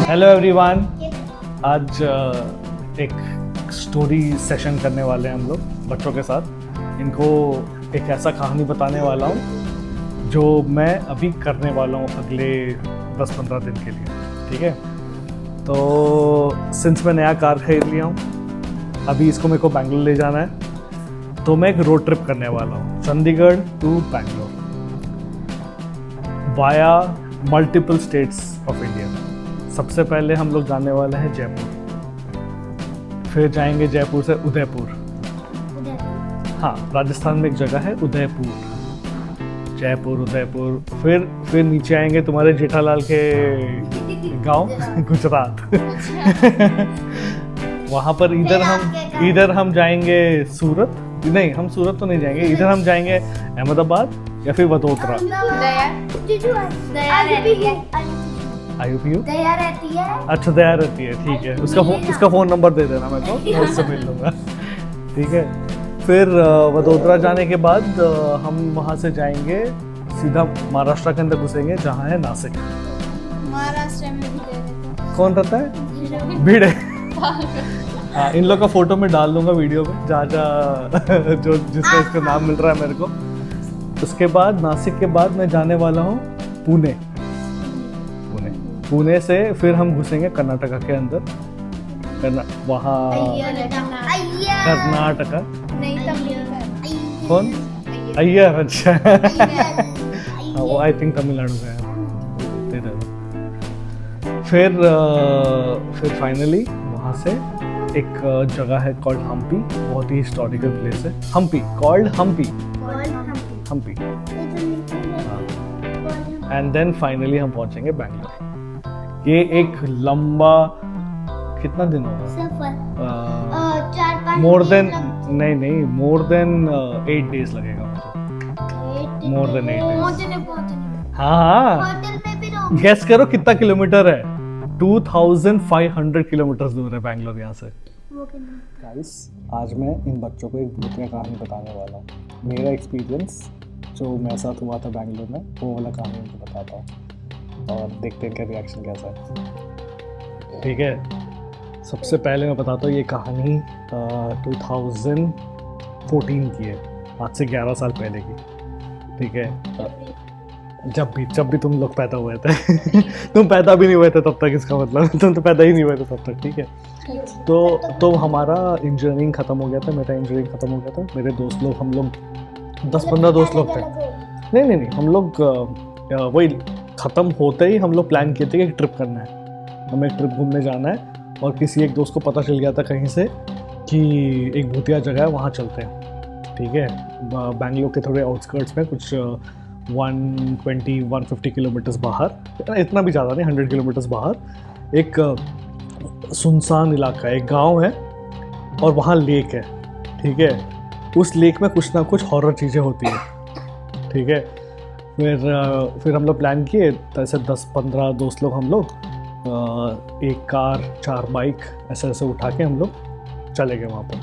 Hello everyone, आज एक story session करने वाले हैं हम लोग बच्चों के साथ। इनको एक ऐसा कहानी बताने वाला हूँ जो मैं अभी करने वाला हूँ अगले 10-15 दिन के लिए। ठीक है, तो सिंस मैं नया कार खरीद लिया हूँ, अभी इसको मेरे को बैंगलोर ले जाना है, तो मैं एक रोड ट्रिप करने वाला हूँ Chandigarh to Bangalore via multiple states of India. सबसे पहले हम लोग जाने वाले हैं जयपुर, फिर जाएंगे जयपुर से उदयपुर। हाँ, राजस्थान में एक जगह है उदयपुर, जयपुर उदयपुर। फिर नीचे आएंगे तुम्हारे जेठालाल के गांव गुजरात। वहाँ पर इधर हम जाएंगे सूरत। नहीं, हम सूरत तो नहीं जाएंगे, इधर हम जाएंगे अहमदाबाद या फिर वडोदरा। आयुपीयू दया रहती है। अच्छा, दया रहती है, ठीक है। उसका फ़ोन नंबर दे देना मेरे को, मैं उससे मिल लूँगा। ठीक है, फिर वडोदरा जाने के बाद हम वहाँ से जाएंगे सीधा महाराष्ट्र के अंदर घुसेंगे, जहाँ है नासिक। महाराष्ट्र में भी कौन रहता है? भिड़े। हाँ, इन लोग का फोटो मैं डाल दूंगा वीडियो में, जहाँ जो जिसका इसका नाम मिल रहा है मेरे को। उसके बाद नासिक के बाद मैं जाने वाला हूँ पुणे से फिर हम घुसेंगे कर्नाटका के अंदर। वहाँ कर्नाटका नहीं, तमिल कौन? अय्यर। अच्छा, वो आई थिंक तमिलनाडु का है। फिर फाइनली वहाँ से एक जगह है कॉल्ड हम्पी, बहुत ही हिस्टोरिकल प्लेस है। हम्पी एंड देन फाइनली हम पहुंचेंगे बैंगलोर। ये एक लंबा, कितना दिन होगा? सफर मोर देन 8 days लगेगा मुझे। More than 8 days। हाँ, गेस करो कितना किलोमीटर है? 2500 किलोमीटर दूर है बैंगलोर यहाँ से। गाइस, आज मैं इन बच्चों को एक भूतिया कहानी बताने वाला हूँ। मेरा एक्सपीरियंस जो मेरे साथ हुआ था बैंगलोर में, वो वाला कहानी उनको बताता हूँ और देखते हैं इनका रिएक्शन कैसा है। ठीक है, सबसे पहले मैं बताता हूँ, ये कहानी 2014 की है, आज से 11 साल पहले की। ठीक है, जब भी तुम लोग पैदा हुए थे। तुम पैदा भी नहीं हुए थे तब तक, इसका मतलब तुम तो पैदा ही नहीं हुए थे तब तक। ठीक है, तो हमारा इंजीनियरिंग ख़त्म हो गया था, मेरा इंजीनियरिंग ख़त्म हो गया था। मेरे दोस्त लोग, हम लोग 10-15 दोस्त लोग थे। नहीं, हम लोग वही ख़त्म होते ही हम लोग प्लान किए थे कि एक ट्रिप करना है, हमें एक ट्रिप घूमने जाना है। और किसी एक दोस्त को पता चल गया था कहीं से कि एक भूतिया जगह है, वहाँ चलते हैं। ठीक है, बैंगलोर के थोड़े आउटस्कर्ट्स में, कुछ 120-150 किलोमीटर्स बाहर, इतना भी ज़्यादा नहीं, 100 किलोमीटर्स बाहर एक सुनसान इलाका है, एक गांव है, और वहाँ लेक है। ठीक है, उस लेक में कुछ ना कुछ हॉरर चीज़ें होती हैं। ठीक है, फिर हम लोग प्लान किए, ऐसे 10-15 दोस्त लोग हम लोग, एक कार 4 बाइक ऐसे उठा के हम लोग चले गए वहाँ पर।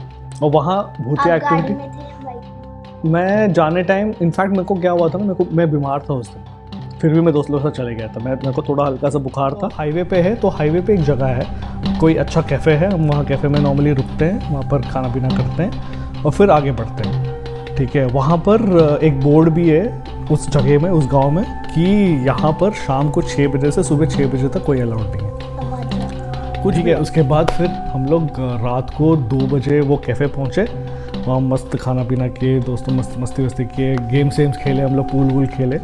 और वहाँ भूतिया एक्टिविटी, मैं जाने टाइम इनफैक्ट मेरे को क्या हुआ था ना, मैं बीमार था उस दिन, फिर भी मैं दोस्त लोगों के साथ चले गया था। मेरे को थोड़ा हल्का सा बुखार था। हाईवे पे है, तो हाईवे पे एक जगह है, कोई अच्छा कैफ़े है, हम वहाँ कैफ़े में नॉर्मली रुकते हैं, वहाँ पर खाना पीना करते हैं और फिर आगे बढ़ते हैं। ठीक है, वहाँ पर एक बोर्ड भी है उस जगह में, उस गांव में, कि यहाँ पर शाम को 6 बजे से सुबह 6 बजे तक कोई अलाउड नहीं है कुछ। ठीक है, उसके बाद फिर हम लोग रात को 2 बजे वो कैफ़े पहुँचे, वहाँ मस्त खाना पीना किए, दोस्तों मस्ती किए, गेम्स खेले हम लोग, पूल वूल खेले,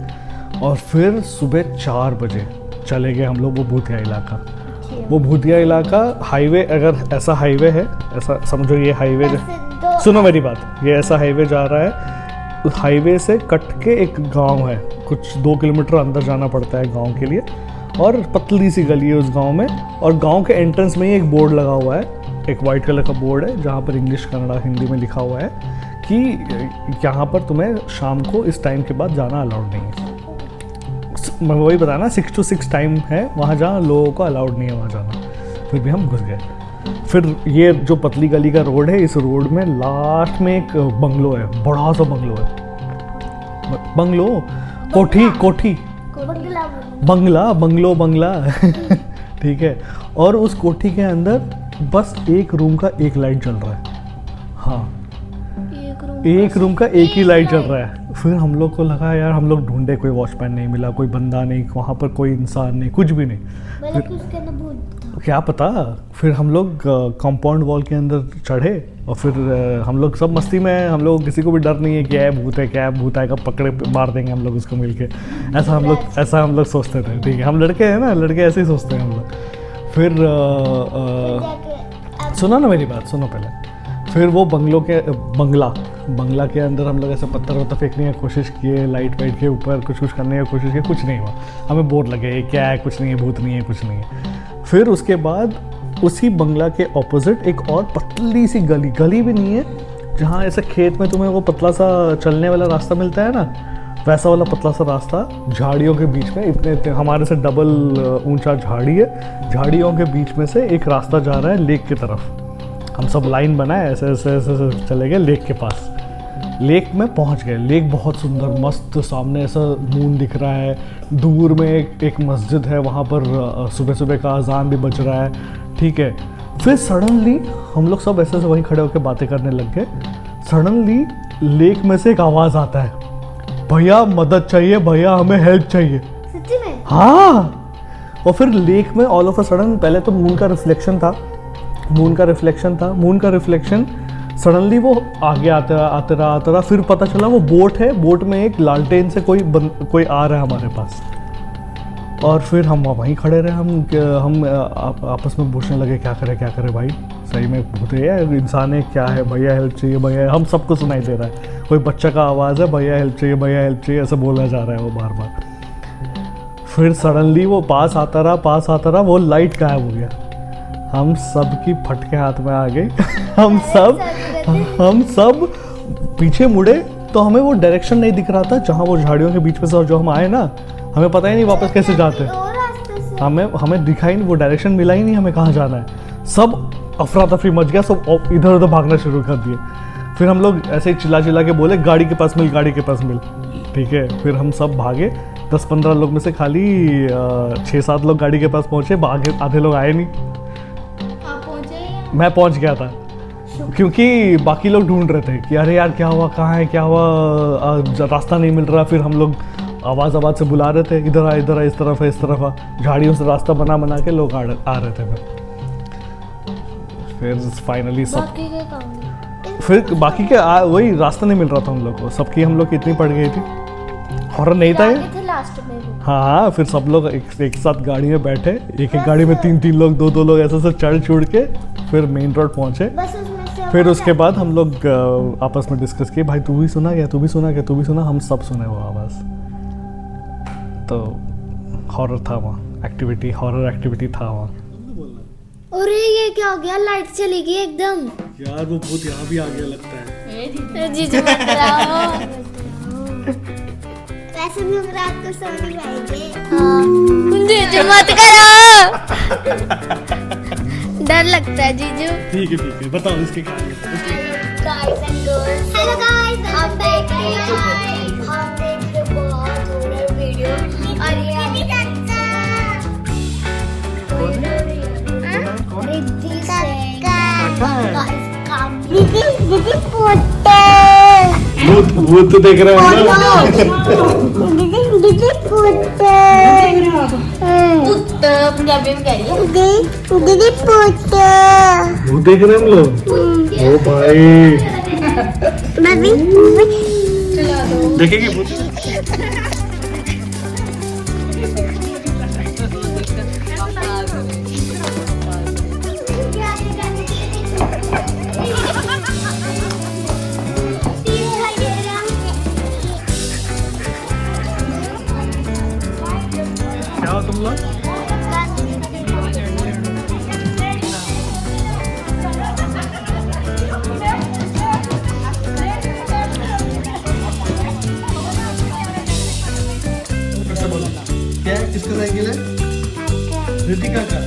और फिर सुबह 4 बजे चले गए हम लोग वो भूतिया इलाका। वो भूतिया इलाका हाईवे, अगर ऐसा हाईवे है, ऐसा समझो ये हाईवे, सुनो मेरी बात, ये ऐसा हाईवे जा रहा है, उस हाईवे से कट के एक गांव है, कुछ 2 किलोमीटर अंदर जाना पड़ता है गांव के लिए, और पतली सी गली है उस गांव में। और गांव के एंट्रेंस में ही एक बोर्ड लगा हुआ है, एक वाइट कलर का बोर्ड है, जहाँ पर इंग्लिश, कन्नड़ा, हिंदी में लिखा हुआ है कि यहाँ पर तुम्हें शाम को इस टाइम के बाद जाना अलाउड नहीं है। मैं वही बताया ना, 6 to 6 टाइम है वहाँ जहाँ लोगों को अलाउड नहीं है वहाँ जाना। फिर भी हम घुस गए। फिर ये जो पतली गली का रोड है, इस रोड में लास्ट में एक बंगलो है, बड़ा सा बंगलो है, कोठी बंगला ठीक है। और उस कोठी के अंदर बस एक रूम का एक लाइट जल रहा है। हाँ, एक रूम का एक ही लाइट जल रहा है। फिर हम लोग को लगा यार, हम लोग ढूंढे, कोई वॉचमैन नहीं मिला, कोई बंदा नहीं, वहाँ पर कोई इंसान नहीं, कुछ भी नहीं। क्या पता। फिर हम लोग कंपाउंड वॉल के अंदर चढ़े और फिर हम लोग सब मस्ती में, हम लोग किसी को भी डर नहीं है कि है भूत है, क्या है, भूत आएगा पकड़े मार देंगे हम लोग उसको मिलके, ऐसा हम लोग सोचते थे। ठीक है, हम लड़के हैं ना, लड़के ऐसे ही सोचते हैं हम लोग। फिर सुनो ना मेरी बात, सुनो पहले। फिर वो बंगला के अंदर हम लोग ऐसे पत्थर वत्थर फेंकने की कोशिश किए, लाइट वाइट के ऊपर कुछ करने की कोशिश की, कुछ नहीं हुआ। हमें बोर लगे ये क्या है, कुछ नहीं है, भूत नहीं है, कुछ नहीं है। फिर उसके बाद उसी बंगला के ऑपोजिट एक और पतली सी गली भी नहीं है, जहाँ ऐसे खेत में तुम्हें वो पतला सा चलने वाला रास्ता मिलता है ना, वैसा वाला पतला सा रास्ता झाड़ियों के बीच में, इतने हमारे से डबल ऊंचा झाड़ी है, झाड़ियों के बीच में से एक रास्ता जा रहा है लेक की तरफ। हम सब लाइन बनाए, ऐसे ऐसे ऐसे ऐसे चले गए लेक के पास। लेक में पहुंच गए। लेक बहुत सुंदर मस्त, सामने ऐसा मून दिख रहा है, दूर में एक मस्जिद है, वहाँ पर सुबह सुबह का अजान भी बज रहा है। ठीक है। फिर सडनली हम लोग सब ऐसे ऐसे वहीं खड़े होकर बातें करने लग गए। सडनली लेक में से एक आवाज़ आता है, भैया मदद चाहिए, भैया हमें हेल्प चाहिए। सच्ची में? हाँ। और फिर लेक में ऑल ऑफ अ सडन, पहले तो मून का रिफ्लेक्शन सडनली वो आगे आते रहा। फिर पता चला वो बोट है, बोट में एक लालटेन से कोई आ रहा है हमारे पास। और फिर हम वहीं खड़े रहे। हम आपस में पूछने लगे क्या करे भाई, सही में भूत है या इंसान है, क्या है, भैया हेल्प चाहिए, भैया। हम सबको सुनाई दे रहा है, कोई बच्चा का आवाज़ है, भैया हेल्प चाहिए, ऐसा बोला जा रहा है वो बार बार। फिर सडनली वो पास आता रहा, वो लाइट गायब हो गया। हम सब की फटके हाथ में आ गई। हम सब पीछे मुड़े तो हमें वो डायरेक्शन नहीं दिख रहा था, जहाँ वो झाड़ियों के बीच में से जो हम आए ना, हमें पता ही नहीं वापस कैसे जाते। हमें दिखाई नहीं, वो डायरेक्शन मिला ही नहीं हमें कहाँ जाना है। सब अफरा तफरी मच गया, सब इधर उधर भागना शुरू कर दिए। फिर हम लोग ऐसे चिल्ला के बोले गाड़ी के पास मिल। ठीक है। फिर हम सब भागे। 10-15 लोग में से खाली 6-7 लोग गाड़ी के पास पहुँचे, आधे लोग आए नहीं। मैं पहुंच गया था क्योंकि बाकी लोग ढूंढ रहे थे कि अरे यार क्या हुआ, कहाँ है, क्या हुआ, रास्ता नहीं मिल रहा। फिर हम लोग आवाज़ से बुला रहे थे, इधर आ, इस तरफ आ। झाड़ियों से रास्ता बना के लोग आ रहे थे। फिर फाइनली सब, फिर बाकी के वही रास्ता नहीं मिल रहा था हम लोग को, सबकी हम लोग की इतनी पड़ गई थी। हॉरर नहीं था ये। हाँ, फिर सब लोग एक साथ गाड़ी में बैठे, एक गाड़ी में 3 लोग, 2 लोग ऐसे चढ़ के फिर मेन रोड पहुंचे। फिर उसके बाद हम लोग आपस में डिस्कस किए, भाई तू भी सुना क्या, हम सब सुने वो आवाज़। तो हॉरर था वहाँ, हॉरर एक्टिविटी था वहाँ। अरे ये क्या हो गया, लाइट चली गई एकदम। यार वो भूत यहाँ भी आ गया लगता है। जीजू मत कराओ। वैसे भी हम रात को सो नहीं पाएंगे। जीजू मत करो। डर लगता है जीजू। ठीक है, बताओ इसके क्या है। हेलो गाइस, हम देख रहे बहुत हॉरर वीडियो। और ये भूत तो देख रहे हो ना। पंजाबी में कह रही है। भूत देख रहे हैं हम लोग। ओ भाई देखेंगे भूत। क्या हो तुम लोग? क्या है, किसका साइकिल है? रितिका का।